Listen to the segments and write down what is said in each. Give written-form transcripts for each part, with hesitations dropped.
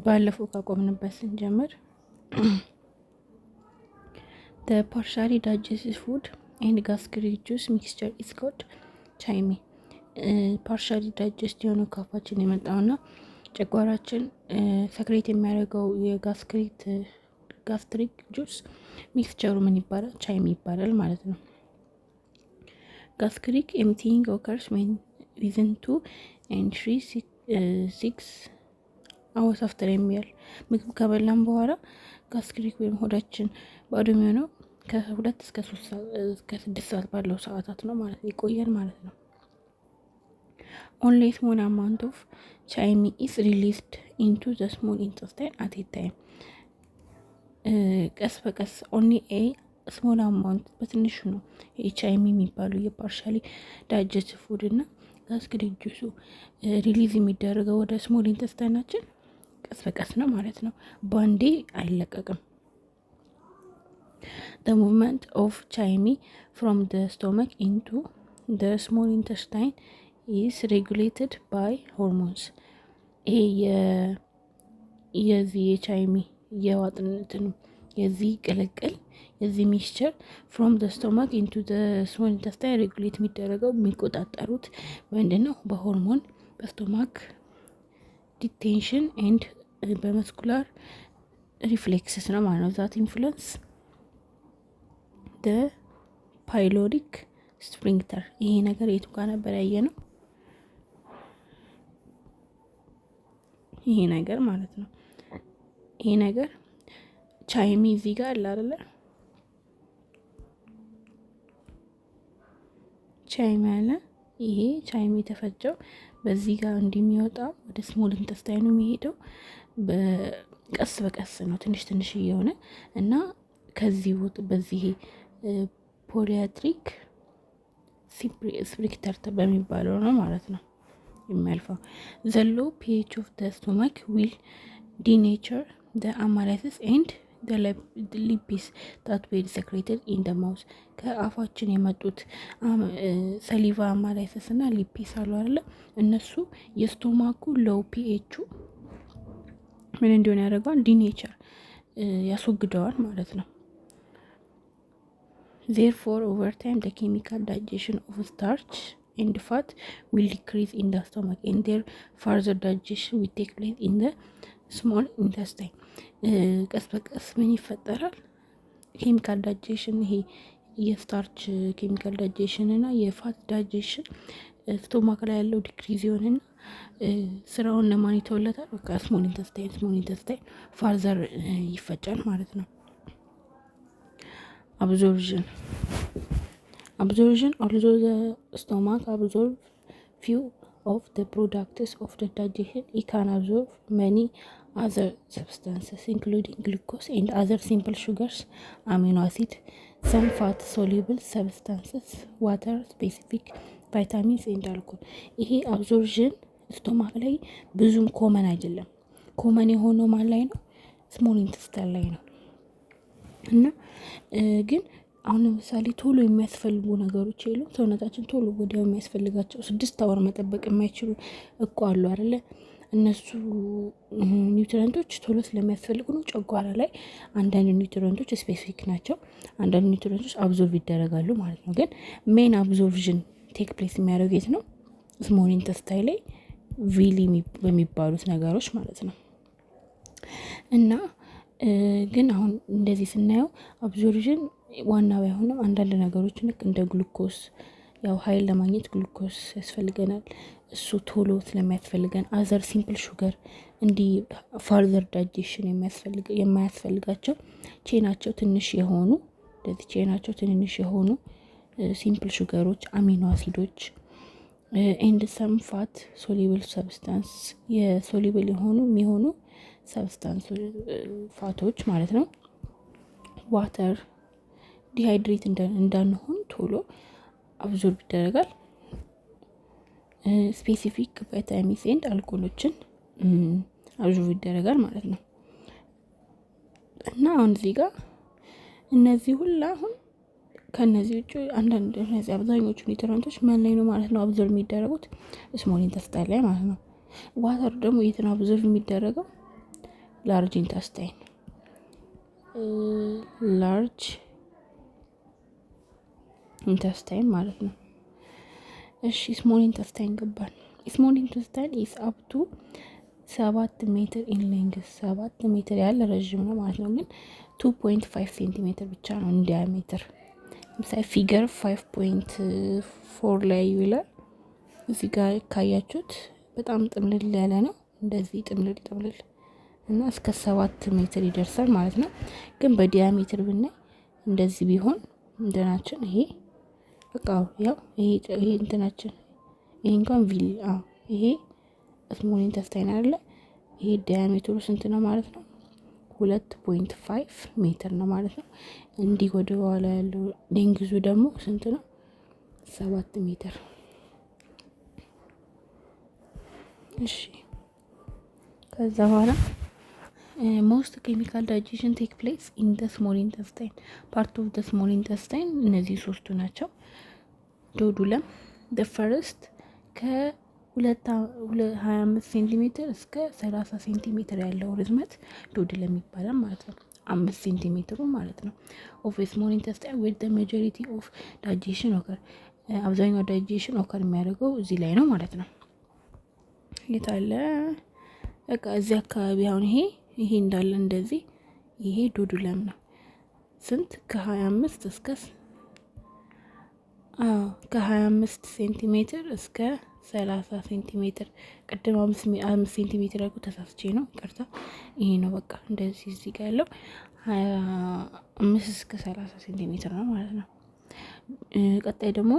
ባለፈው ካቆምንበት ስንጀምር the partially digested food and gastric juice mixture is called ቻይሚ። ፓርሻሊ ዳይጀስት የሆነው ካፋችን የመጣውና ጨጓራችን ሰክሬት የሚያደርገው የጋስትሪክ ጁስ ሚክስቸሩ ምን ይባላል? ቻይሚ ይባላል ማለት ነው። ጋስትሪክ ኤምቲንግ ኦከርስ ዊዝን 2 and 6 hours after የሚያል ምግብ ከበላን በኋላ ጋስትሪክ ወይም ሆዳችን ባዶ የሚሆነው ከ2 እስከ 6 ሰዓት ባለው ሰዓታት ነው ማለት ይቆያል ማለት ነው። only small amount of ቻይሚ is released into the small intestine at a time። ቀስ በቀስ only a small amount በትንሹ ነው ቻይሚ የሚባሉ የፓርሻሊ ዳይጀስት ፉድ እና ጋስትሪክ ጁሱ ሪሊዝ የሚደረገው ወደ ስሞል ኢንተስታይናችን ቀስ በቀስ ነው ማለት ነው። ባንዴ አይለቀቅም። the movement of ቻይሚ from the stomach into the small intestine is regulated by hormones። ይሄ የዚህ የቻይሚ የዋጥነትን የዚህ ቅልቅል የዚህ ሚክስቸር from the stomach into the small intestine ሬጉሌት የሚደረገው የሚቆጣጠሩት ምንድነው? በሆርሞን በስቶማክ ዲቴንሽን ኤንድ በመስኩላር ሪፍሌክስስ ነው ማለት ነው። ዛት ኢንፍሉንስ the pyloric sphincter። ይሄ ነገር የቱ ጋር ነበር ያየ ነው? ይሄ ነገር ማለት ነው። ይሄ ነገር ቻይሚ እዚህ ጋር አለ አይደለ? ቻይሚ አለ። ይሄ ቻይሚ የተፈጨው በዚህ ጋር እንደሚወጣው ወደ ስሞል ኢንተስታይኑ የሚሄደው በቀስ በቀስ ነው፣ ትንሽ ትንሽ እየሆነ እና ከዚህ ወጥ በዚህ ፖሊያትሪክ ስፊንክተር በሚባለው ነው ማለት ነው የሚያልፈው። the low pH of the stomach will denature the amyloids and the lipids that were secreted in the mouth። ከአፋችን የመጡት ሰሊቫ አማላይሲስ እና ሊፒስ አሉ አይደለ? እነሱ የስቶማኩ ሎው ፒኤቹ ምን እንዲሆን ያደርገዋል? ዲኔቸር ያስወግደዋል ማለት ነው። therefore over time the chemical digestion of starch and fat will decrease in the stomach and their further digestion will take place in the small intestine። ቀስ በቀስ ምን ይፈጠራል? ኬሚካል ዳይጀሽን፣ ይሄ የስታርች ኬሚካል ዳይጀሽን እና የፋት ዳይጀሽን ስቶማክ ላይ ያለው ዲክሪዝ ይሆንና ስራውን ለማን ይተውለታል? በቃ ስሞል ኢንተስታይን ፋርዘር ይፈጫል ማለት ነው። absorption although the stomach absorb few of the products of the digestion, it can absorb many other substances including glucose and other simple sugars, amino acid, some fat soluble substances, water, specific vitamins and alcohol። ይሄ አብዞርፕሽን ስቶማክ ላይ ብዙም ኮመን አይደለም። ኮመን የሆነው ማን ላይ ነው? ስሞል ኢንተስታይን ላይ ነው። እና ግን አሁን ለምሳሌ ቶሎ የሚያስፈልጉ ነገሮች የሉም። ሰውነታችን ቶሎ ወዲያው የሚያስፈልጋቸው 6 አወር መጠበቅ የማይችሉ እኮ አሉ አይደለ? እነሱ ኒውትሪየንቶች ቶሎ ስለሚያስፈልጉ ነው። ጨጓራ ላይ አንዳንድ ኒውትሪየንቶች ስፔሲፊክ ናቸው፣ አንዳንድ ኒውትሪየንቶች አብዞርብ ይደረጋሉ ማለት ነው። ግን ሜን አብዞርፕሽን ቴክ ፕሌስ የሚያደርገው የት ነው? ስሞል ኢንተስታይን ላይ ቪሊ በሚባሉት ነገሮች ማለት ነው። እና ግን አሁን እንደዚህ ስናየው አብዞርፕሽን ዋናው አይሆንም። አንዳንድ ነገሮች ልክ እንደ ግሉኮስ፣ ያው ኃይል ለማግኘት ግሉኮስ ያስፈልገናል። እሱ ቶሎ ስለሚያስፈልገን አዘር ሲምፕል ሹገር እንዲህ ፋርዘር ዳይጀሽን የማያስፈልጋቸው ቼናቸው ትንሽ የሆኑ እንደዚህ ቼናቸው ትንንሽ የሆኑ ሲምፕል ሹገሮች፣ አሚኖ አሲዶች ኤንድ ሰም ፋት ሶሉብል ሰብስታንስ የሶሉብል የሚሆኑ ሰብስታንስ ፋቶች ማለት ነው። ዋተር ዲሃይድሬት እንዳንሆን ቶሎ አብዞርብ ይደረጋል። ስፔሲፊክ ቫይታሚንስ ኤንድ አልኮሎችን አብዞርብ ይደረጋል ማለት ነው። እና አሁን እዚህ ጋር እነዚህ ሁላ አሁን ከነዚህ ውጭ አንዳንድ እነዚህ አብዛኞቹ ኒውትሪየንቶች ማን ላይ ነው ማለት ነው አብዞርብ የሚደረጉት? ስሞል ኢንተስታይን ላይ ማለት ነው። ዋተር ደግሞ የት ነው አብዞርብ የሚደረገው? ላርጅ ኢንተስታይን ላርጅ ኢንተስታይን ማለት ነው። እሺ ስሞል ኢንተስታይን ገባን። ስሞል ኢንተስታይን ኢስ አፕ ቱ 7 ሜትር ኢን ሌንግዝ 7 ሜትር ያለ ረዥም ነው ማለት ነው። ግን 2.5 ሴንቲሜትር ብቻ ነው እንደ ዲያሜትር። ለምሳሌ ፊገር 5.4 ላይ ይላል። እዚህ ጋር ካያችሁት በጣም ጥምልል ያለ ነው። እንደዚህ ጥምልል እና እስከ 7 ሜትር ይደርሳል ማለት ነው። ግን በዲያሜትር ብናይ እንደዚህ ቢሆን እንትናችን ይሄ በቃ ያው ይሄ እንትናችን ይሄ እንኳን ይሄ ስሞል ኢንተስታይን አይደለ? ይሄ ዲያሜትሩ ስንት ነው ማለት ነው? 2.5 ሜትር ነው ማለት ነው። እንዲህ ወደ ኋላ ያለው ሌንግዙ ደግሞ ስንት ነው? 7 ሜትር። እሺ ከዛ በኋላ ሞስት ኬሚካል ዳይጀሽን ቴክ ፕሌስ ኢን ደ ስሞል ኢንተስታይን ፓርት ኦፍ ደ ስሞል ኢንተስታይን። እነዚህ ሶስቱ ናቸው። ዶዱለም ደ ፈርስት ከ25 ሴንቲሜትር እስከ 30 ሴንቲሜትር ያለው ርዝመት ዶዱለም ይባላል ማለት ነው። 5 ሴንቲሜትሩ ማለት ነው። ኦፍ ስሞል ኢንተስታይን ዊዝ ደ ማጆሪቲ ኦፍ ዳይጀሽን ኦከር። አብዛኛው ዳይጀሽን ኦከር የሚያደርገው እዚህ ላይ ነው ማለት ነው። የታለ በቃ እዚህ አካባቢ አሁን ይሄ እንዳለ እንደዚህ ይሄ ዶዱለም ነው። ስንት ከ25 እስከ 25 ሴንቲሜትር እስከ 30 ሴንቲሜትር። ቅድም 5 ሴንቲሜትር ያልኩ ተሳስቼ ነው፣ ይቅርታ። ይሄ ነው በቃ እንደዚህ እዚህ ጋር ያለው 25 እስከ 30 ሴንቲሜትር ነው ማለት ነው። ቀጣይ ደግሞ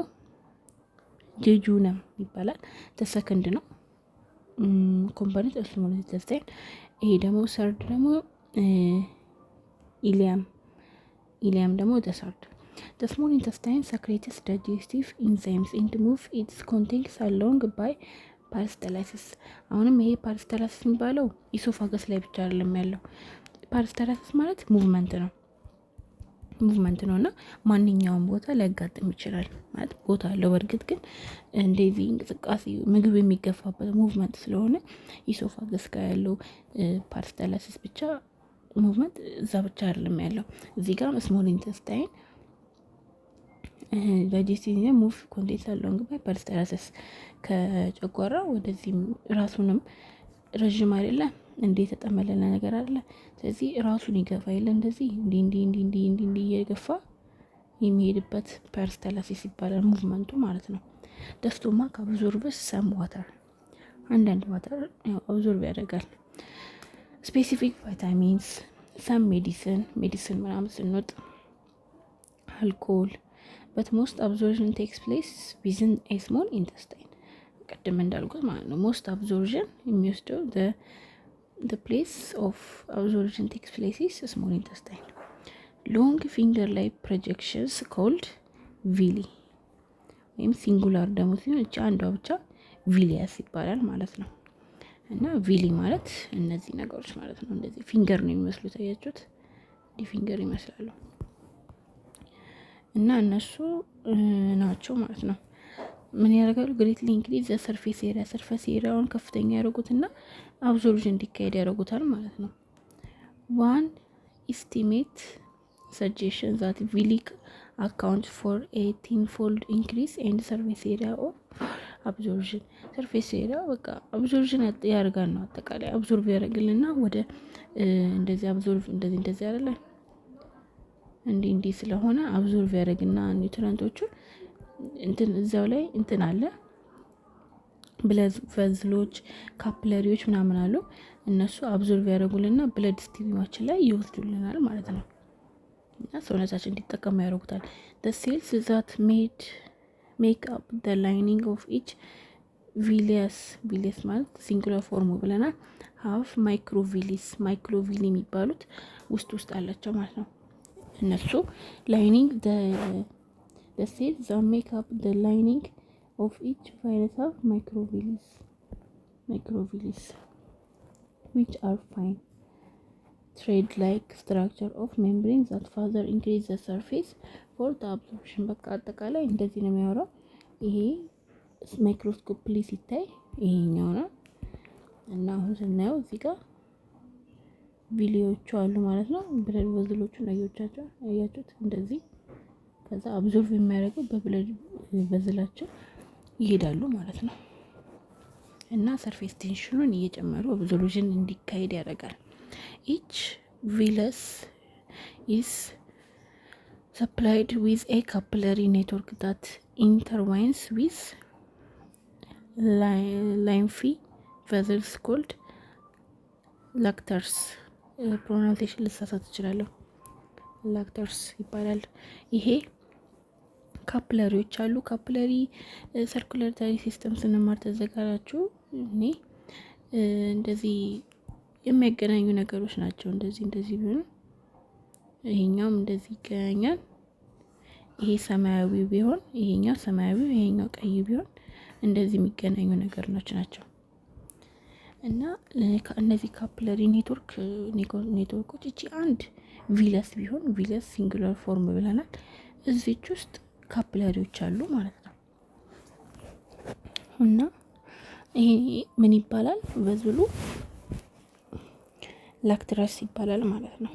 ጄጁነም ይባላል። ተሰከንድ ነው ኮምፖነንት እሱ ማለት ኢንተስታይን። ይሄ ደግሞ ሰርድ ደግሞ ኢሊያም ደግሞ ተሰርድ። the small intestine secretes digestive enzymes and move its contents along by peristalsis። አሁንም ይሄ peristalsis የሚባለው ኢሶፋገስ ላይ ብቻ አይደለም ያለው። peristalsis ማለት ሙቭመንት ነው እና ማንኛውም ቦታ ሊያጋጥም ይችላል ማለት ቦታ አለው። በእርግጥ ግን እንደዚህ እንቅስቃሴ ምግብ የሚገፋበት ሙቭመንት ስለሆነ ኢሶፋገስ ጋር ያለው peristalsis ብቻ ሙቭመንት እዛ ብቻ አይደለም ያለው። እዚህ ጋር ስሞል ኢንተስታይን ዳይጀስቲቭ ሙቭ ኮንቴንት አሎንግ ባይ peristalsis ከጨጓራ ወደዚህ ራሱንም ረዥም አይደለ እንዴ ተጠመለለ ነገር አይደለ። ስለዚህ ራሱን ይገፋ ይለ እንደዚህ እንዲ እየገፋ የሚሄድበት peristalsis ይባላል ሙቭመንቱ ማለት ነው። ደስቶማ ከአብዞርብስ ሰም ዋተር አንዳንድ ዋተር አብዞርብ ያደርጋል። ስፔሲፊክ ቫይታሚንስ ሰም ሜዲሲን ምናምን ስንወጥ አልኮል but most absorption takes place within a small intestine። ቀደም እንዳልኩት ማለት ነው። most absorption የሚወስደው the place of absorption takes place is small intestine። long finger like projections called villi ወይም ሲንጉላር ደግሞ ሲሆን እቺ አንዷ ብቻ ቪሊያስ ይባላል ማለት ነው። እና ቪሊ ማለት እነዚህ ነገሮች ማለት ነው። እንደዚህ ፊንገር ነው የሚመስሉት፣ አያችሁት? እንዲህ ፊንገር ይመስላሉ እና እነሱ ናቸው ማለት ነው። ምን ያደርጋሉ? ግሬትሊ ኢንክሪዝ ዘ ሰርፌስ ኤሪያውን ከፍተኛ ያደርጉትና አብዞርፕሽን እንዲካሄድ ያደርጉታል ማለት ነው። ዋን ኢስቲሜት ሰጀሽን ዛት ቪሊ አካውንት ፎር 18-fold ኢንክሪዝ ኤንድ ሰርፌስ ኤሪያ ኦፍ አብዞርፕሽን። ሰርፌስ ኤሪያ በቃ አብዞርፕሽን ያደርጋል ነው። አጠቃላይ አብዞርብ ያደርግልና ወደ እንደዚህ አብዞርብ እንደዚህ አይደለ እንዲህ ስለሆነ አብዞርብ ያደርግና ኒውትሪየንቶቹን እንትን እዛው ላይ እንትን አለ ብለድ ቬዝሎች ካፕለሪዎች ምናምን አሉ። እነሱ አብዞርብ ያደርጉልና ብለድ ስትሪማችን ላይ ይወስዱልናል ማለት ነው። እና ሰውነታችን እንዲጠቀሙ ያደርጉታል። the cells that make up the lining of each villus ማለት ሲንጉላር ፎርሙ ብለናል። half microvilli የሚባሉት ውስጥ አላቸው ማለት ነው። እነሱ lining the cells that make up the lining of each villus have microvilli which are fine thread-like structure of membrane that further increase the surface for the absorption። በቃ አጠቃላይ እንደዚህ ነው የሚያወራው። ይሄ ማይክሮስኮፕሊ ሲታይ ይሄኛው ነው እና አሁን ስናየው እዚህ ጋር ቪሊዮቹ አሉ ማለት ነው። ብለድ ቬዝሎቹን አያችሁት እንደዚህ። ከዛ አብዞርቭ የሚያደርገው በብለድ ቬዝላቸው ይሄዳሉ ማለት ነው። እና ሰርፌስ ቴንሽኑን እየጨመሩ አብዞርፕሽን እንዲካሄድ ያደርጋል። ኢች ቪለስ ኢስ supplied with a capillary network that intertwines with lymphy vessels called ላክተርስ። ፕሮናንሴሽን ልሳሳት እችላለሁ። ላክተርስ ይባላል። ይሄ ካፕለሪዎች አሉ። ካፕለሪ ሰርኩላሪ ሲስተም ስንማር ተዘጋራችሁ። እኔ እንደዚህ የሚያገናኙ ነገሮች ናቸው። እንደዚህ ቢሆን ይሄኛውም እንደዚህ ይገናኛል። ይሄ ሰማያዊ ቢሆን ይሄኛው ሰማያዊ፣ ይሄኛው ቀይ ቢሆን እንደዚህ የሚገናኙ ነገሮች ናቸው። እና ከእነዚህ ካፕለሪ ኔትወርኮች እቺ አንድ ቪለስ ቢሆን ቪለስ ሲንጉላር ፎርም ብለናል። እዚች ውስጥ ካፕለሪዎች አሉ ማለት ነው። እና ይሄ ምን ይባላል? ቬዝሉ ላክተረስ ይባላል ማለት ነው።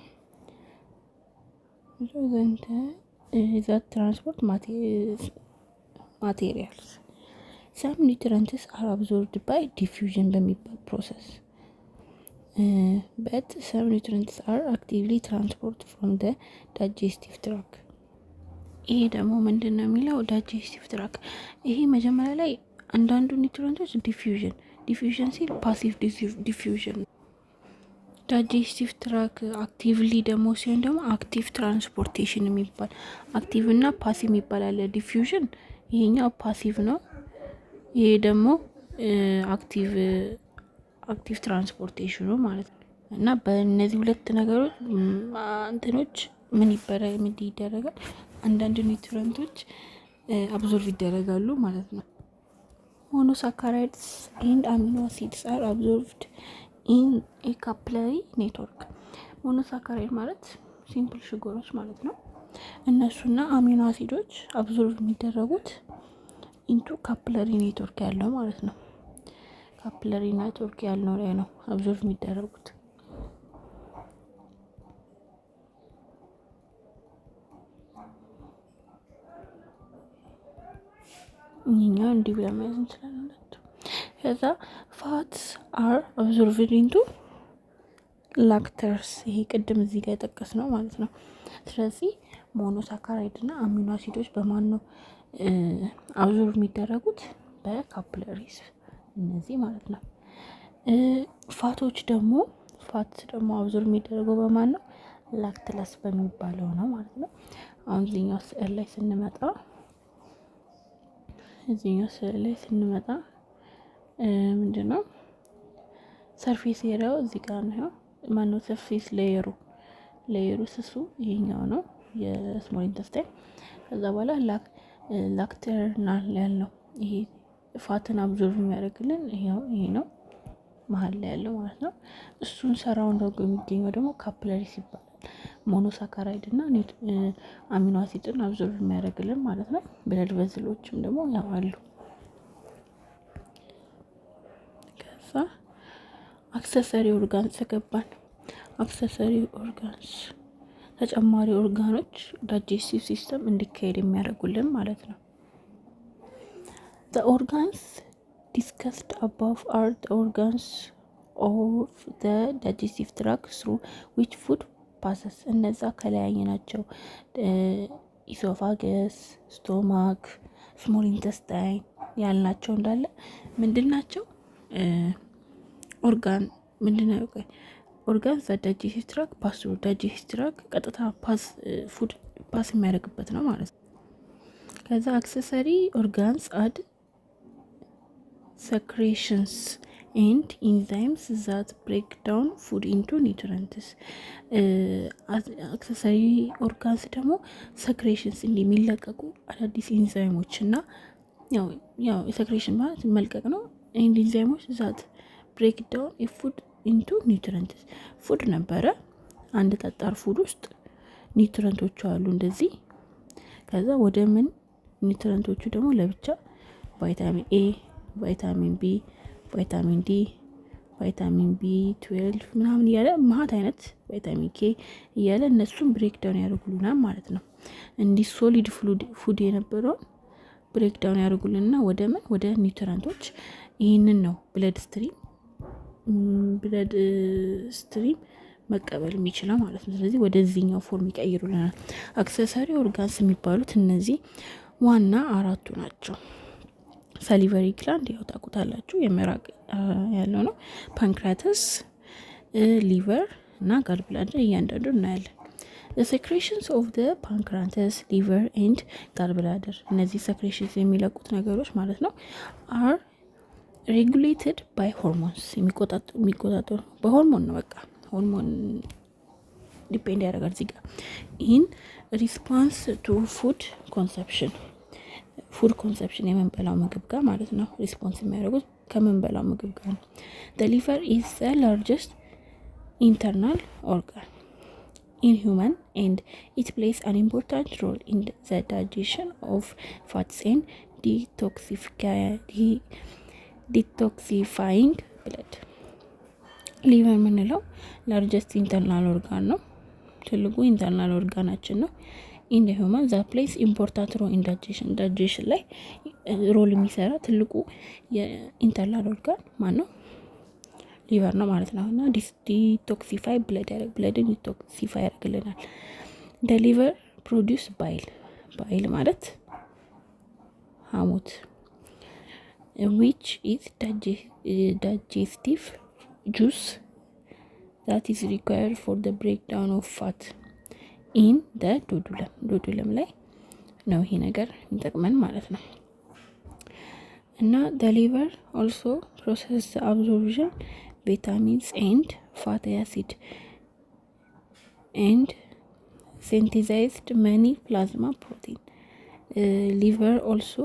that transport materials some nutrients are absorbed by diffusion በሚባል ፕሮሰስ but some nutrients are actively transported from the digestive tract። ይሄ ደግሞ ምንድነው የሚለው digestive tract። ይሄ መጀመሪያ ላይ አንዳንዱ ኒውትሪየንቶች ዲፊውዥን ሲል ፓሲቭ ዲፊውዥን፣ ዳይጀስቲቭ ትራክ አክቲቭሊ ደግሞ ሲሆን ደግሞ አክቲቭ ትራንስፖርቴሽን የሚባል አክቲቭ እና ፓሲቭ የሚባል አለ። ዲፊውዥን ይሄኛው ፓሲቭ ነው፣ ይሄ ደግሞ አክቲቭ ትራንስፖርቴሽኑ ማለት ነው። እና በእነዚህ ሁለት ነገሮች እንትኖች ምን ይደረጋል? አንዳንድ ኒውትሪየንቶች አብዞርቭ ይደረጋሉ ማለት ነው። ሞኖሳካራይድስ ኤንድ አሚኖ አሲድስ አር አብዞርቭድ ኢን ኤ ካፕለሪ ኔትወርክ። ሞኖሳካራይድ ማለት ሲምፕል ሹገሮች ማለት ነው። እነሱና አሚኖ አሲዶች አብዞርቭ የሚደረጉት ኢንቱ ካፕለሪ ኔትወርክ ያለው ማለት ነው። ካፕለሪ ኔትወርክ ያለው ላይ ነው አብዞርቭ የሚደረጉት። እኛው እንዲህ ብለን ማየት እንችላለን። ከዛ ፋትስ አር አብዞርቭድ ኢንቱ ላክተርስ። ይሄ ቅድም እዚህ ጋር የጠቀስ ነው ማለት ነው። ስለዚህ ሞኖሳካራይድ እና አሚኖ አሲዶች በማን ነው አብዞርቭ የሚደረጉት? በካፕለሪስ እነዚህ ማለት ነው። ፋት ደግሞ አብዞርቭ የሚደረገው በማን ነው? ላክትለስ በሚባለው ነው ማለት ነው። አሁን እዚህኛው ስዕል ላይ ስንመጣ ምንድነው ሰርፌስ ኤሪያው እዚህ ጋር ነው። ማነው ሰርፌስ ሌየሩ ስሱ ይሄኛው ነው የስሞል ኢንተስታይን። ከዛ በኋላ ላክተርናል ያለው ይሄ ፋትን አብዞርቭ የሚያደርግልን ይሄ ነው መሀል ላይ ያለው ማለት ነው። እሱን ሰራውን ደግሞ የሚገኘው ደግሞ ካፕለሪስ ይባላል። ሞኖሳካራይድ እና አሚኖ አሲድን አብዞርቭ የሚያደርግልን ማለት ነው። ብለድ ቬዝሎችም ደግሞ ያው አሉ። ከዛ አክሰሰሪ ኦርጋንስ ተገባን። አክሰሰሪ ኦርጋንስ ተጨማሪ ኦርጋኖች ዳይጀስቲቭ ሲስተም እንዲካሄድ የሚያደርጉልን ማለት ነው። the organs discussed above are the organs of the digestive tract through which food passes። እነዛ ከላይ ናቸው። ኢሶፋገስ፣ ስቶማክ፣ ስሞል ኢንተስታይን ያልናቸው እንዳለ ምንድናቸው? ኦርጋን ዳይጀስቲቭ ትራክ ፓስ ዳይጀስቲቭ ትራክ ቀጥታ ፉድ ፓስ የሚያደርግበት ነው ማለት ነው። ከዛ አክሰሰሪ ኦርጋንስ አድ secretions and enzymes that break down food into nutrients። አክሰሰሪ ኦርጋንስ ደግሞ ሰክሬሽንስ የሚለቀቁ አዳዲስ ኢንዛይሞች እና ያው ሰክሬሽን ማለት መልቀቅ ነው። ኢንዛይሞች that break down a food into nutrients። ፉድ ነበረ አንድ ጠጣር ፉድ ውስጥ ኒውትረንቶቹ አሉ እንደዚህ። ከዛ ወደ ምን ኒውትረንቶቹ ደግሞ ለብቻ ቫይታሚን ኤ፣ ቫይታሚን ቢ፣ ቫይታሚን ዲ፣ ቫይታሚን B12 ምናምን እያለ ማት አይነት ቫይታሚን K እያለ እነሱን ብሬክዳውን ያደርጉልናል ማለት ነው። እንዲህ ሶሊድ ፉድ የነበረውን ብሬክዳውን ያደርጉልንና ወደ ኒውትረንቶች ይህንን ነው ብለድ ስትሪም መቀበል የሚችለው ማለት ነው። ስለዚህ ወደዚህኛው ፎርም ይቀይሩልናል። አክሰሰሪ ኦርጋንስ የሚባሉት እነዚህ ዋና አራቱ ናቸው። ሳሊቨሪ ግላንድ ያው ታውቁታላችሁ፣ የምራቅ ያለው ነው። ፓንክራተስ፣ ሊቨር እና ጋል ብላደር እያንዳንዱ እናያለን። secretions of the pancreas, liver and gallbladder እነዚህ secretions የሚለቁት ነገሮች ማለት ነው are regulated by hormones የሚቆጣጠሩ በሆርሞን ነው። በቃ ሆርሞን ዲፔንድ ያደርጋል እዚህ ጋር in response to food consumption የምንበላው ምግብ ጋር ማለት ነው። ሪስፖንስ የሚያደርጉት ከምንበላው ምግብ ጋር ነው። the liver is the largest internal organ in human and it plays an important role in the digestion of fats and detoxifying blood. ሊቨር የምንለው ላርጀስት ኢንተርናል ኦርጋን ነው፣ ትልቁ ኢንተርናል ኦርጋናችን ነው። in the human that plays important role in digestion ላይ ሮል የሚሰራ ትልቁ የኢንተርናል ኦርጋን ማን ነው? ሊቨር ነው ማለት ነው። እና ዲቶክሲፋይ ብለድን ዲቶክሲፋይ ያደርግልናል። the liver produce bile ማለት ሐሞት which is digestive juice that is required for the breakdown of fat in the ዶዱለም ላይ ነው ይሄ ነገር የሚጠቅመን ማለት ነው። እና the liver also process the absorption vitamins and fatty acid and synthesized many plasma protein. liver also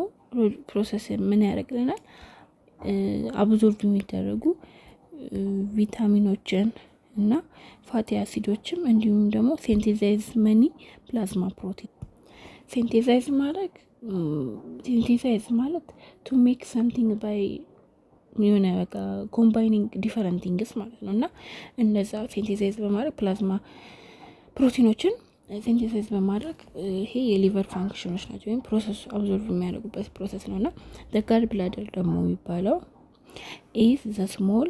process ምን ያደርግልናል? አብዞርብ የሚደረጉ ቪታሚኖችን እና ፋቲ አሲዶችም እንዲሁም ደግሞ ሲንቴሳይዝ መኒ ፕላዝማ ፕሮቲን። ሲንቴሳይዝ ማለት ቱ ሜክ ሰምቲንግ ባይ የሆነ በቃ ኮምባይኒንግ ዲፈረንት ቲንግስ ማለት ነው። እና እነዛ ሲንቴሳይዝ በማድረግ ፕላዝማ ፕሮቲኖችን ሲንቴሳይዝ በማድረግ ይሄ የሊቨር ፋንክሽኖች ናቸው፣ ወይም ፕሮሰስ አብዞርቭ የሚያደርጉበት ፕሮሰስ ነው። እና ጋል ብላደር ደግሞ የሚባለው is the small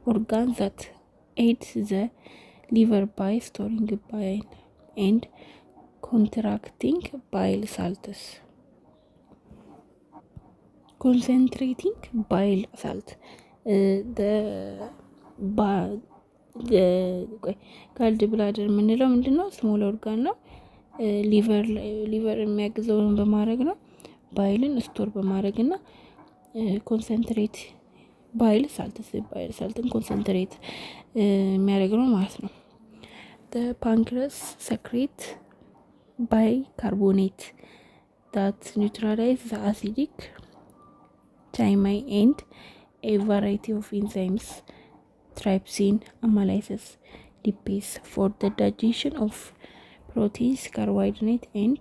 organ that aids the liver by storing bile and contracting bile salts. concentrating bile salt ጋልድ ብላደር የምንለው ምንድነው? ስሞል ኦርጋን ነው። ሊቨር የሚያግዘውን በማድረግ ነው። ባይልን ስቶር በማድረግ እና ኮንሰንትሬት ባይል ሳልትን ኮንሰንትሬት የሚያደርግ ነው ማለት ነው። ፓንክረስ ሰክሬት ባይካርቦኔት that neutralize the acidic thiamine and a variety of enzymes, trypsin, amylases, lipase for the digestion of proteins, carbohydrates and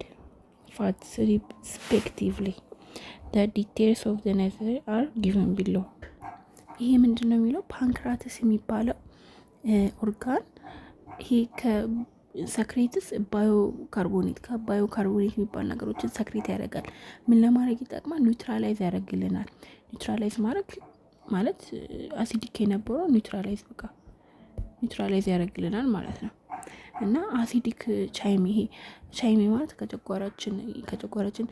fats respectively. The details of the necessary are given below. ይሄ ምንድነው የሚለው? ፓንክራተስ የሚባለው ኦርጋን ይሄ ሰክሬትስ ባዮካርቦኔት የሚባል ነገሮችን ሰክሬት ያደርጋል። ምን ለማድረግ ይጠቅማል? ኒውትራላይዝ ያደርግልናል። ኒውትራላይዝ ማለት አሲዲክ የነበረው ኒውትራላይዝ ያደርግልናል ማለት ነው። እና አሲዲክ ቻይሜ ማለት ከጨጓራችን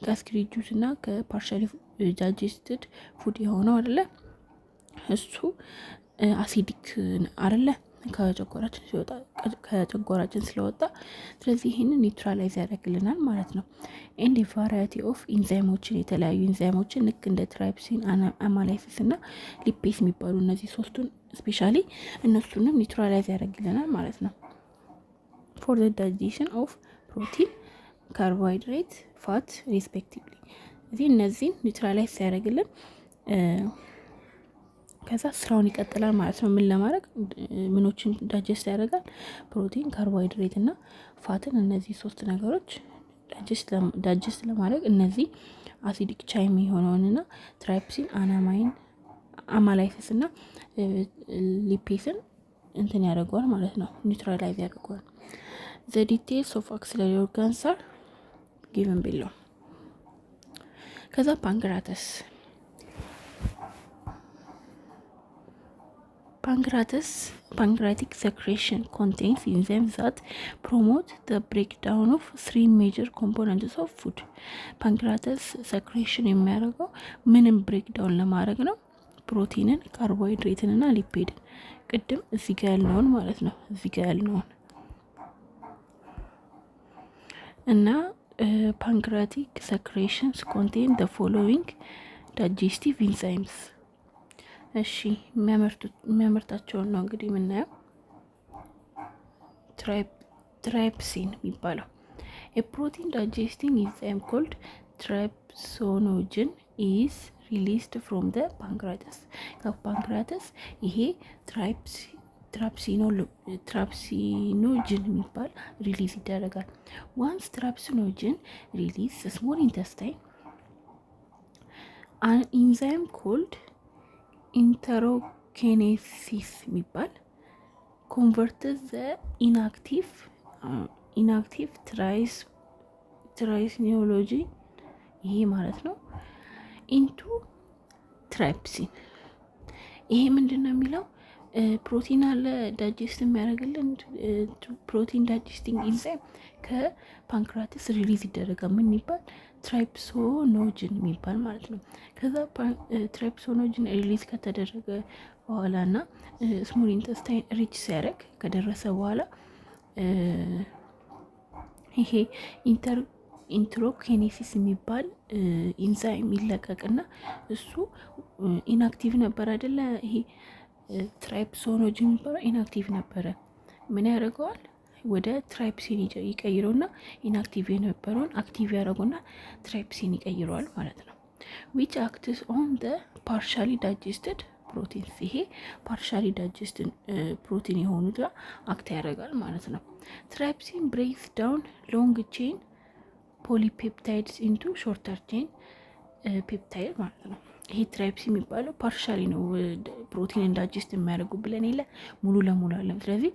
ጋስትሪክ ጁስ እና ከፓርሻሊ ዳይጀስትድ ፉድ የሆነው አይደለ? እሱ አሲዲክ አይደለ? ከጨጓራችን ስለወጣ ስለዚህ ይሄንን ኒውትራላይዝ ያደርግልናል ማለት ነው። ኤንድ ቫራይቲ ኦፍ ኢንዛይሞችን የተለያዩ ኢንዛይሞችን ልክ እንደ ትራይፕሲን፣ አማላይሲስ እና ሊፔስ የሚባሉ እነዚህ ሶስቱን ስፔሻሊ እነሱንም ኒውትራላይዝ ያደርግልናል ማለት ነው። ፎር ዘ ዳይጀሽን ኦፍ ፕሮቲን፣ ካርቦሃይድሬት፣ ፋት ሪስፔክቲቭሊ እነዚህን ኒውትራላይዝ ያደርግልን ከዛ ስራውን ይቀጥላል ማለት ነው። ምን ለማድረግ ምኖችን ዳይጀስት ያደርጋል? ፕሮቲን፣ ካርቦሃይድሬት እና ፋትን። እነዚህ ሶስት ነገሮች ዳይጀስት ለማድረግ እነዚህ አሲዲክ ቻይም የሆነውንና ትራይፕሲን፣ አማላይሲስ እና ሊፔስን እንትን ያደርገዋል ማለት ነው፣ ኒውትራላይዝ ያደርገዋል። ዘ ዲቴልስ ኦፍ አክሲለሪ ኦርጋንስ አር ጊቨን ቢለው። ከዛ pancreatic secretion contains enzymes that promote the breakdown of 3 major components of food. pancreatic secretion የሚያደርገው ምንም ብሬክዳውን ለማድረግ ነው፣ ፕሮቲንን፣ ካርቦሃይድሬትን እና ሊፒድን። ቅድም እዚህ ጋር ያልነውን ማለት ነው፣ እዚህ ጋር ያልነውን እና pancreatic secretions contain the following digestive enzymes። እሺ የሚያመርታቸውን ነው እንግዲህ የምናየው። ትራይፕሲን የሚባለው a protein digesting enzyme called trypsinogen is released from the pancreas። ከፓንክሪያተስ ይሄ ትራፕሲኖጅን የሚባል ሪሊዝ ይደረጋል። ዋንስ ትራፕሲኖጅን ሪሊዝ ስሞል ኢንተስታይን an enzyme called ኢንተሮኬኔሲስ የሚባል ኮንቨርትስ ዘ ኢንአክቲቭ ትራይሲኖሎጂ ይሄ ማለት ነው ኢንቱ ትራይፕሲን። ይሄ ምንድን ነው የሚለው ፕሮቲን አለ ዳይጀስት የሚያደርግልን ፕሮቲን ዳይጀስቲንግ ኢንዛይም ከፓንክራቲስ ሪሊዝ ይደረጋል። ምን ይባል? ትራይፕሶኖጅን የሚባል ማለት ነው። ከዛ ትራይፕሶኖጅን ሪሊዝ ከተደረገ በኋላ እና ስሞል ኢንተስታይን ሪች ሲያደርግ ከደረሰ በኋላ ይሄ ኢንትሮኬኔሲስ የሚባል ኢንዛይም ይለቀቅና እሱ ኢንአክቲቭ ነበር አይደለ? ይሄ ትራይፕሶኖጅን የሚባለው ኢንአክቲቭ ነበረ። ምን ያደርገዋል? ወደ ትራይፕሲን ይቀይረውና ኢንአክቲቭ የነበረውን አክቲቭ ያደርገውና ትራይፕሲን ይቀይረዋል ማለት ነው። which acts on the partially digested proteins። ይሄ ፓርሻሊ ዳይጀስትን ፕሮቲን የሆኑት አክት ያደርጋል ማለት ነው። ትራይፕሲን ብሬክስ ዳውን ሎንግ ቼን ፖሊፔፕታይድስ ኢንቱ ሾርተር ቼን ፔፕታይድ ማለት ነው። ይሄ ትራይፕሲን የሚባለው ፓርሻሊ ነው ፕሮቲን ዳይጀስት የሚያደርጉ ብለን የለ ሙሉ ለሙሉ አለም። ስለዚህ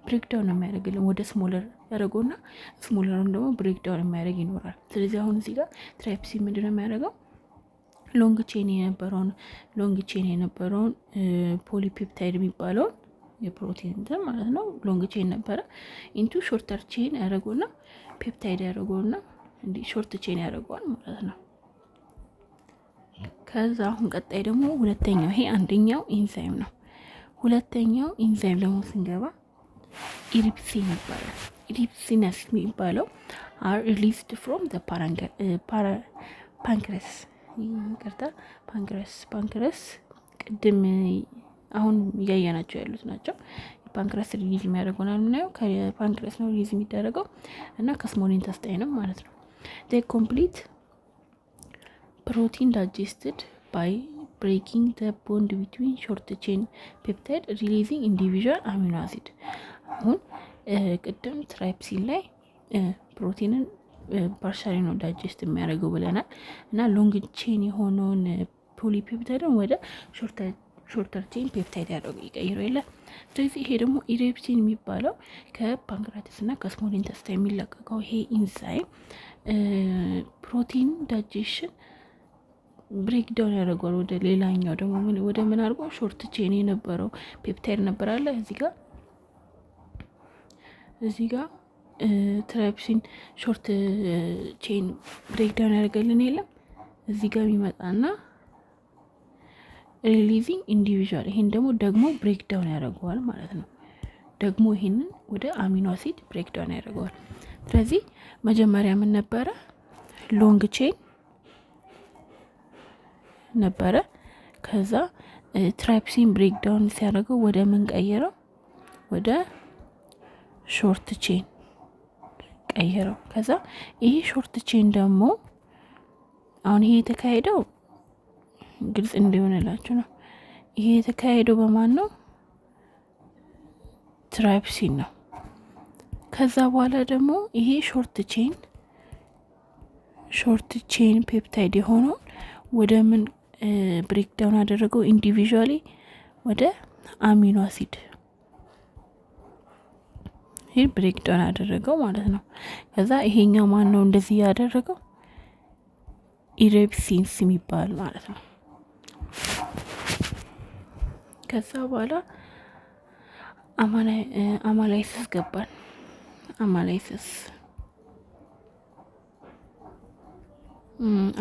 ብሬክዳውን የሚያደርግልን ወደ ስሞለር ያደርገውና ስሞለሩን ደግሞ ብሬክዳውን የሚያደርግ ይኖራል። ስለዚህ አሁን እዚህ ጋር ትራይፕሲን ምንድነው የሚያደርገው? ሎንግ ቼን የነበረውን ፖሊፔፕታይድ የሚባለውን የፕሮቲን እንትን ማለት ነው ሎንግ ቼን ነበረ ኢንቱ ሾርተር ቼን ያደርገውና ፔፕታይድ ያደርገውና እንዲህ ሾርት ቼን ያደርገዋል ማለት ነው። ከዛ አሁን ቀጣይ ደግሞ ሁለተኛው፣ ይሄ አንደኛው ኢንዛይም ነው። ሁለተኛው ኢንዛይም ደግሞ ስንገባ ኢሪፕሲን ይባላል። ኢሪፕሲነስ የሚባለው are released from the pancreas። ይቅርታ ፓንክረስ ቅድም አሁን እያየናቸው ያሉት ናቸው። ፓንክረስ ሪሊዝ የሚያደርገው ነው የምናየው፣ ከፓንክረስ ነው ሪሊዝ የሚደረገው እና ከስሞል ኢንተስታይንም ማለት ነው። they complete protein digested by breaking the bond between short chain peptide releasing individual amino acid። አሁን ቅድም ትራይፕሲን ላይ ፕሮቲንን ፓርሻሊ ነው ዳይጀስት የሚያደርገው ብለናል እና ሎንግ ቼን የሆነውን ፖሊፔፕታይድን ወደ ሾርተር ቼን ፔፕታይድ ያደርገው ይቀይረው የለ። ስለዚህ ይሄ ደግሞ ኢሪፕሲን የሚባለው ከፓንክራቲስ እና ከስሞል ኢንተስታይን የሚለቀቀው ይሄ ኢንዛይም ፕሮቲን ዳይጀሽን ብሬክዳውን ያደርገዋል ወደ ሌላኛው ደግሞ ወደ ምን አድርጎ ሾርት ቼን የነበረው ፔፕታይድ ነበር አለ እዚህ ጋር ትራይፕሲን ሾርት ቼን ብሬክዳውን ያደርገልን የለም። እዚህ ጋር የሚመጣና ሪሊዚንግ ኢንዲቪዥዋል ይሄን ደግሞ ብሬክዳውን ያደርገዋል ማለት ነው። ደግሞ ይሄንን ወደ አሚኖ አሲድ ብሬክዳውን ያደርገዋል። ስለዚህ መጀመሪያ ምን ነበረ? ሎንግ ቼን ነበረ። ከዛ ትራይፕሲን ብሬክዳውን ሲያደርገው ወደ ምን ቀየረው? ወደ ሾርት ቼን ቀየረው። ከዛ ይሄ ሾርት ቼን ደግሞ አሁን ይሄ የተካሄደው ግልጽ እንዲሆንላችሁ ነው። ይሄ የተካሄደው በማን ነው? ትራይፕሲን ነው። ከዛ በኋላ ደግሞ ይሄ ሾርት ቼን ፔፕታይድ የሆነው ወደ ምን ብሬክዳውን አደረገው ኢንዲቪዥዋሊ ወደ አሚኖ አሲድ። ይሄ ብሬክዳውን አደረገው ማለት ነው። ከዛ ይሄኛው ማን ነው እንደዚህ ያደረገው? ኢሬፕሲንስ የሚባል ማለት ነው። ከዛ በኋላ አማላይሲስ ገባን።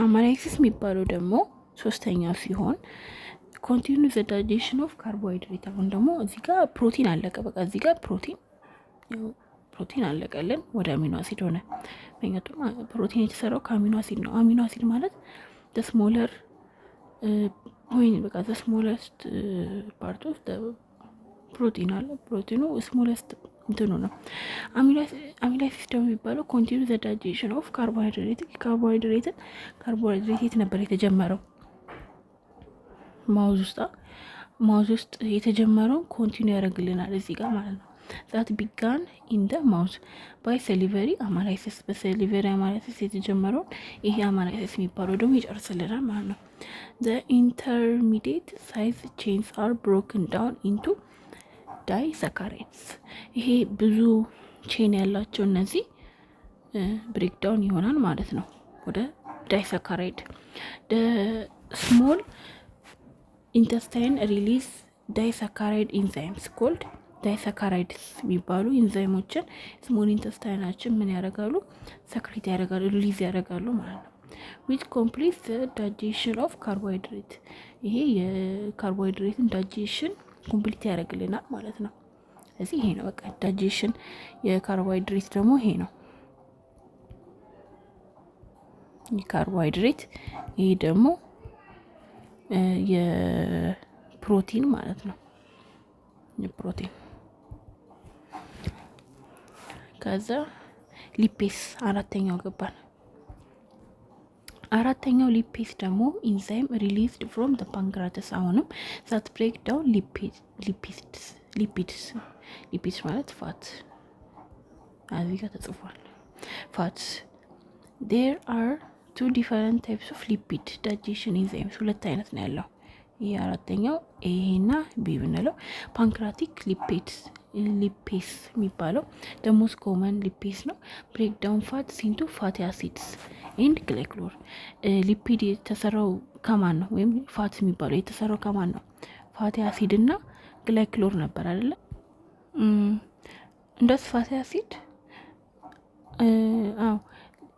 አማላይሲስ የሚባለው ደግሞ ሶስተኛው ሲሆን ኮንቲኒዩስ ዘ ዳይጀሽን ኦፍ ካርቦሃይድሬት። አሁን ደግሞ እዚህ ጋር ፕሮቲን አለቀ። በቃ እዚህ ጋር ፕሮቲን አለቀልን፣ ወደ አሚኖ አሲድ ሆነ። ምክንያቱም ፕሮቲን የተሰራው ከአሚኖ አሲድ ነው። አሚኖ አሲድ ማለት ስሞለር ወይ በቃ ስሞለስት ፓርት ኦፍ ፕሮቲን አለ። ፕሮቲኑ ስሞለስት እንትኑ ነው። አሚላይሲስ ደግሞ የሚባለው ኮንቲኒዩስ ዘ ዳይጀሽን ኦፍ ካርቦሃይድሬት። ካርቦሃይድሬት ነበር የተጀመረው ማውዝ ውስጥ የተጀመረው ኮንቲኒው ያደርግልናል እዚህ ጋር ማለት ነው። ዛት ቢጋን ኢን ደ ማውዝ ባይ ሰሊቨሪ አማላይሲስ። በሰሊቨሪ አማላይሲስ የተጀመረውን ይሄ አማላይሲስ የሚባለው ደግሞ ይጨርስልናል ማለት ነው። ዘ ኢንተርሚዲየት ሳይዝ ቼንስ አር ብሮክን ዳውን ኢንቱ ዳይሳካራይድስ። ይሄ ብዙ ቼን ያላቸው እነዚህ ብሬክዳውን ይሆናል ማለት ነው ወደ ዳይሳካራይድ። ስሞል ኢንተስታይን ሪሊዝ ዳይሳካራይድ ኢንዛይምስ ኮልድ ዳይሳካራይድስ የሚባሉ ኢንዛይሞችን ስሞል ኢንተስታይናችን ምን ያደርጋሉ? ሰክሬት ያደርጋሉ፣ ሪሊዝ ያደርጋሉ ማለት ነው። ዊች ኮምፕሊት ዳይጀሽን ኦፍ ካርቦሃይድሬት። ይሄ የካርቦሃይድሬትን ዳይጀሽን ኮምፕሊት ያደርግልናል ማለት ነው። እዚህ ይሄ ነው በቃ ዳይጀሽን የካርቦሃይድሬት ደግሞ ይሄ ነው የካርቦሃይድሬት። ይሄ ደግሞ የፕሮቲን ማለት ነው የፕሮቲን። ከዛ ሊፔስ አራተኛው ገባን። አራተኛው ሊፔስ ደግሞ ኢንዛይም ሪሊዝድ ፍሮም ዘ ፓንክራተስ። አሁንም ዛት ብሬክ ዳውን ሊፒድስ ማለት ፋት። እዚህ ጋር ተጽፏል ፋት። ዴር አር ቱ ዲፈረንት ታይፕስ ኦፍ ሊፒድ ዳይጀሽን ኢንዛይምስ። ሁለት አይነት ነው ያለው። ይሄ አራተኛው ኤና ቢ ብንለው ፓንክራቲክ ሊፔስ የሚባለው ደሞስ ኮመን ሊፔስ ነው። ብሬክ ዳውን ፋት ሲንቱ ፋቲ አሲድስ ኤንድ ግላይኮል። ሊፒድ የተሰራው ከማን ነው? ወይም ፋት የሚባለው የተሰራው ከማን ነው? ፋቲ አሲድ እና ግላይኮል ነበር አይደለ? እንደስ ፋቲ አሲድ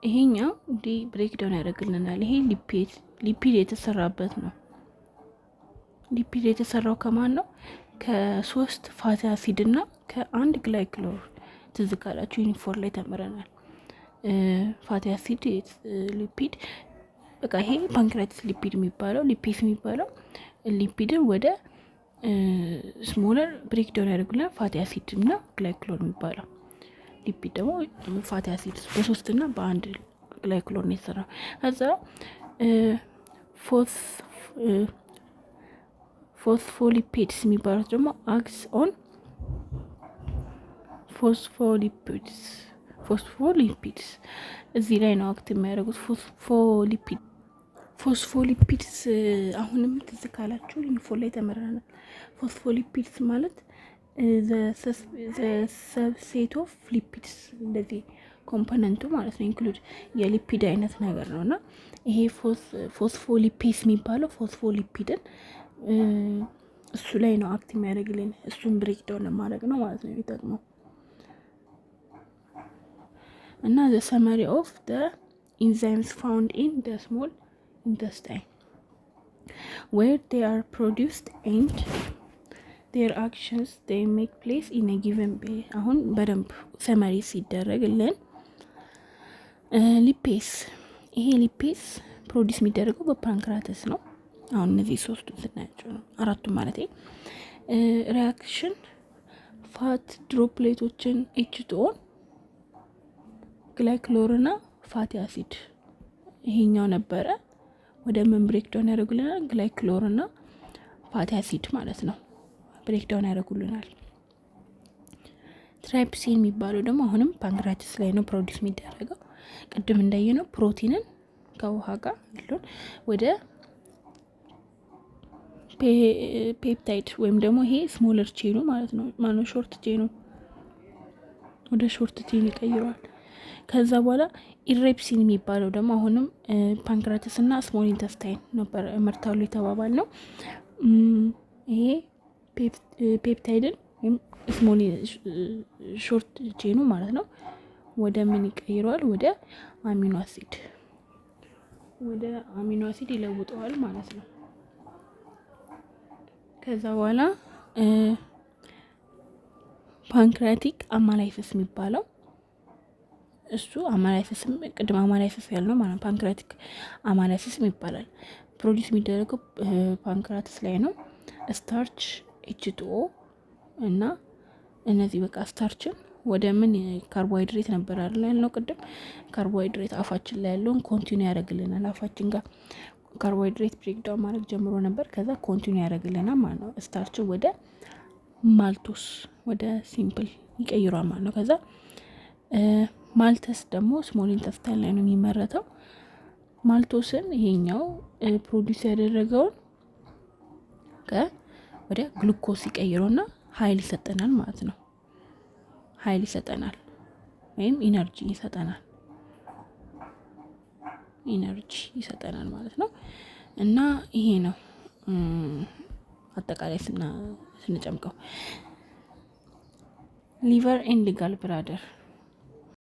ይሄኛው እንዲህ ብሬክ ዳውን ያደርግልናል። ይሄ ሊፒድ የተሰራበት ነው። ሊፒድ የተሰራው ከማን ነው? ከ3 ፋቲ አሲድ እና ከ1 ግላይኮል። ትዝ ካላችሁ ዩኒፎርም ላይ ተምረናል። ፋቲ አሲድ ሊፒድ በቃ ይሄ ፓንክራቲስ ሊፒድ የሚባለው ሊፔስ የሚባለው ሊፒድን ወደ ስሞለር ብሬክ ዳውን ያደርጉልናል። ፋቲ አሲድ እና ግላይኮል የሚባለው ሊፒድ ደግሞ ፋቲ አሲድ በ3 እና በ1 ግላይኮል ነው የተሰራው። ከዛ ፎስፎሊፒድስ የሚባሉት ደግሞ አክስ ኦን ፎስፎሊፒድስ እዚህ ላይ ነው አክት የሚያደርጉት። ፎስፎሊፒድስ አሁንም ትዝ ካላችሁ ዩኒፎርም ላይ ተመረናል። ፎስፎሊፒድስ ማለት ሰብሴት ኦፍ ሊፒድስ እንደዚህ ኮምፖነንቱ ማለት ነው። ኢንክሉድ የሊፒድ አይነት ነገር ነው እና ይሄ ፎስፎሊፔስ የሚባለው ፎስፎሊፒድን እሱ ላይ ነው አክት የሚያደርግልን። እሱን ብሬክ ዳውን ማድረግ ነው ማለት ነው የሚጠቅመው። እና the summary of the enzymes found in the small intestine where they are produced and their actions they make place in a given way። አሁን በደንብ ሰመሪ ሲደረግልን ሊፔስ ይሄ ሊፔስ ፕሮዲስ የሚደረገው በፓንክራተስ ነው። አሁን እነዚህ 3 ስናያቸው ነው 4 ማለት ሪአክሽን ፋት ድሮፕሌቶችን ኤችቶን ግላይኮልና ፋቲ አሲድ ይሄኛው ነበረ ወደ ምን ብሬክ ዳውን ያደርጉልናል? ግላይኮልና ፋቲ አሲድ ማለት ነው ብሬክ ዳውን ያደርጉልናል። ትራይፕሲን የሚባለው ደግሞ አሁንም ፓንክራቲስ ላይ ነው ፕሮዲስ የሚደረገው። ቅድም እንዳየነው ፕሮቲንን ከውሃ ጋር ያለውን ወደ ፔፕታይድ ወይም ደግሞ ይሄ ስሞለር ቼኑ ማለት ነው። ማነው ሾርት ቼኑ ወደ ሾርት ቼን ይቀይረዋል። ከዛ በኋላ ኢሬፕሲን የሚባለው ደግሞ አሁንም ፓንክራቲስ እና ስሞል ኢንተስታይን ነበር መርታሉ የተባባል ነው። ይሄ ፔፕታይድን ወይም ስሞል ሾርት ቼኑ ማለት ነው ወደ ምን ይቀይረዋል? ወደ አሚኖ አሲድ ይለውጠዋል ማለት ነው። ከዛ በኋላ ፓንክራቲክ አማላይሲስ የሚባለው እሱ አማላይሲስም ቅድም አማላይሲስ ያልነው ማለት ፓንክራቲክ አማላይሲስ ይባላል። ፕሮዲስ የሚደረገው ፓንክራቲስ ላይ ነው። ስታርች H2O እና እነዚህ በቃ ስታርችን ወደ ምን ካርቦሃይድሬት ነበር አይደል ያልነው ቅድም። ካርቦሃይድሬት አፋችን ላይ ያለውን ኮንቲኒው ያደርግልናል። አፋችን ጋር ካርቦሃይድሬት ብሬክዳውን ማድረግ ጀምሮ ነበር። ከዛ ኮንቲኒው ያደርግልናል ማለት ነው። ስታርችን ወደ ማልቶስ ወደ ሲምፕል ይቀይሯል ማለት ነው። ከዛ ማልተስ ደግሞ ስሞል ኢንተስታይን ላይ ነው የሚመረተው። ማልቶስን ይሄኛው ፕሮዲስ ያደረገውን ወደ ግሉኮስ ይቀይረውና ኃይል ይሰጠናል ማለት ነው። ኃይል ይሰጠናል ወይም ኢነርጂ ይሰጠናል ማለት ነው። እና ይሄ ነው አጠቃላይ ስንጨምቀው ሊቨር ኤንድ ጋል ብላደር